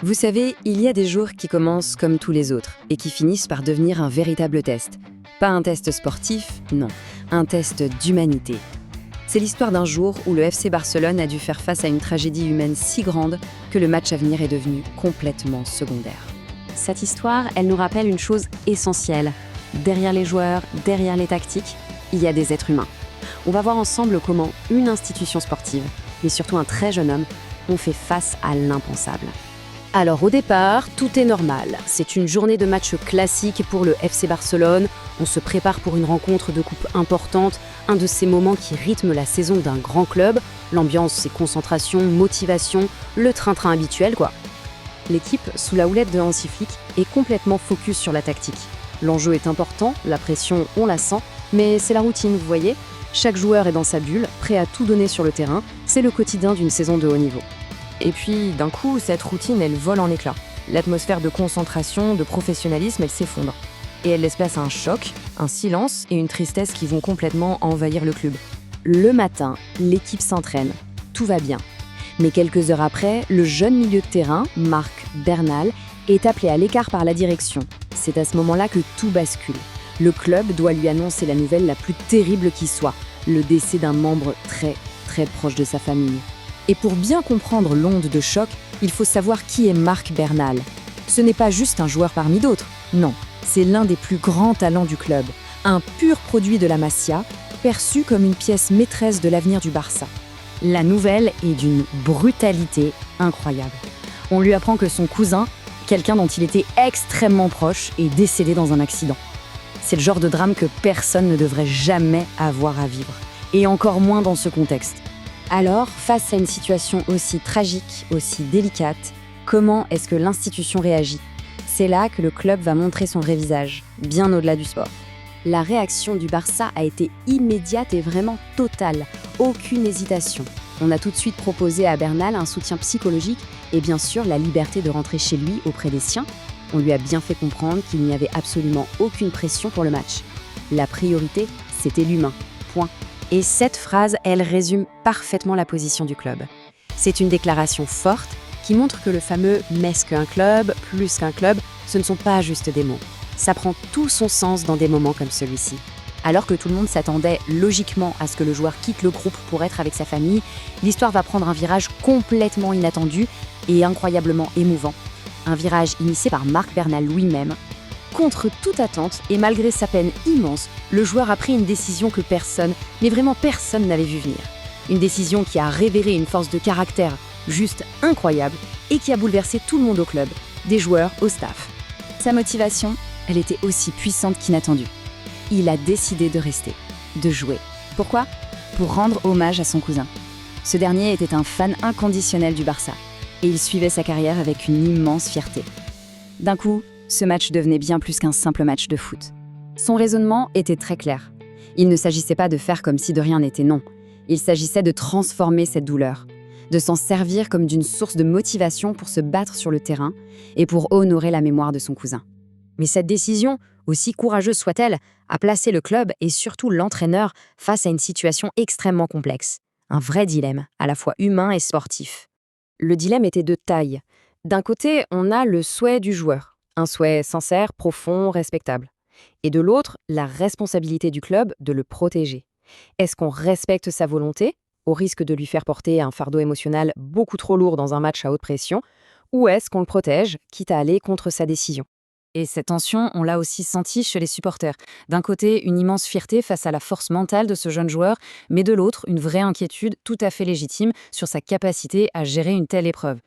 Vous savez, il y a des jours qui commencent comme tous les autres et qui finissent par devenir un véritable test. Pas un test sportif, non, un test d'humanité. C'est l'histoire d'un jour où le FC Barcelone a dû faire face à une tragédie humaine si grande que le match à venir est devenu complètement secondaire. Cette histoire, elle nous rappelle une chose essentielle. Derrière les joueurs, derrière les tactiques, il y a des êtres humains. On va voir ensemble comment une institution sportive, mais surtout un très jeune homme, ont fait face à l'impensable. Alors au départ, tout est normal. C'est une journée de match classique pour le FC Barcelone. On se prépare pour une rencontre de coupe importante, un de ces moments qui rythment la saison d'un grand club. L'ambiance, c'est concentration, motivation, le train-train habituel quoi. L'équipe, sous la houlette de Hansi Flick, est complètement focus sur la tactique. L'enjeu est important, la pression, on la sent, mais c'est la routine, vous voyez. Chaque joueur est dans sa bulle, prêt à tout donner sur le terrain. C'est le quotidien d'une saison de haut niveau. Et puis, d'un coup, cette routine, elle vole en éclats. L'atmosphère de concentration, de professionnalisme, elle s'effondre. Et elle laisse place à un choc, un silence et une tristesse qui vont complètement envahir le club. Le matin, l'équipe s'entraîne. Tout va bien. Mais quelques heures après, le jeune milieu de terrain, Marc Bernal, est appelé à l'écart par la direction. C'est à ce moment-là que tout bascule. Le club doit lui annoncer la nouvelle la plus terrible qui soit, le décès d'un membre très proche de sa famille. Et pour bien comprendre l'onde de choc, il faut savoir qui est Marc Bernal. Ce n'est pas juste un joueur parmi d'autres, non, c'est l'un des plus grands talents du club, un pur produit de la Masia, perçu comme une pièce maîtresse de l'avenir du Barça. La nouvelle est d'une brutalité incroyable. On lui apprend que son cousin, quelqu'un dont il était extrêmement proche, est décédé dans un accident. C'est le genre de drame que personne ne devrait jamais avoir à vivre, et encore moins dans ce contexte. Alors, face à une situation aussi tragique, aussi délicate, comment est-ce que l'institution réagit ? C'est là que le club va montrer son vrai visage, bien au-delà du sport. La réaction du Barça a été immédiate et vraiment totale, aucune hésitation. On a tout de suite proposé à Bernal un soutien psychologique et bien sûr la liberté de rentrer chez lui auprès des siens. On lui a bien fait comprendre qu'il n'y avait absolument aucune pression pour le match. La priorité, c'était l'humain. Point. Et cette phrase, elle résume parfaitement la position du club. C'est une déclaration forte qui montre que le fameux « mais qu'un club, plus qu'un club », ce ne sont pas juste des mots. Ça prend tout son sens dans des moments comme celui-ci. Alors que tout le monde s'attendait logiquement à ce que le joueur quitte le groupe pour être avec sa famille, l'histoire va prendre un virage complètement inattendu et incroyablement émouvant. Un virage initié par Marc Bernal lui-même. Contre toute attente et malgré sa peine immense, le joueur a pris une décision que personne, mais vraiment personne n'avait vu venir. Une décision qui a révélé une force de caractère juste incroyable et qui a bouleversé tout le monde au club, des joueurs au staff. Sa motivation, elle était aussi puissante qu'inattendue. Il a décidé de rester, de jouer. Pourquoi ? Pour rendre hommage à son cousin. Ce dernier était un fan inconditionnel du Barça et il suivait sa carrière avec une immense fierté. D'un coup, ce match devenait bien plus qu'un simple match de foot. Son raisonnement était très clair. Il ne s'agissait pas de faire comme si de rien n'était, non. Il s'agissait de transformer cette douleur, de s'en servir comme d'une source de motivation pour se battre sur le terrain et pour honorer la mémoire de son cousin. Mais cette décision, aussi courageuse soit-elle, a placé le club et surtout l'entraîneur face à une situation extrêmement complexe. Un vrai dilemme, à la fois humain et sportif. Le dilemme était de taille. D'un côté, on a le souhait du joueur. Un souhait sincère, profond, respectable. Et de l'autre, la responsabilité du club de le protéger. Est-ce qu'on respecte sa volonté, au risque de lui faire porter un fardeau émotionnel beaucoup trop lourd dans un match à haute pression, ou est-ce qu'on le protège, quitte à aller contre sa décision ? Et cette tension, on l'a aussi sentie chez les supporters. D'un côté, une immense fierté face à la force mentale de ce jeune joueur, mais de l'autre, une vraie inquiétude tout à fait légitime sur sa capacité à gérer une telle épreuve.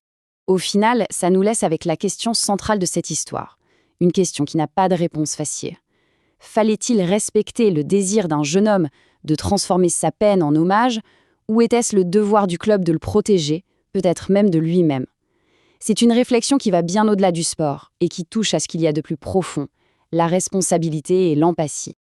Au final, ça nous laisse avec la question centrale de cette histoire. Une question qui n'a pas de réponse facile. Fallait-il respecter le désir d'un jeune homme de transformer sa peine en hommage, ou était-ce le devoir du club de le protéger, peut-être même de lui-même ? C'est une réflexion qui va bien au-delà du sport et qui touche à ce qu'il y a de plus profond, la responsabilité et l'empathie.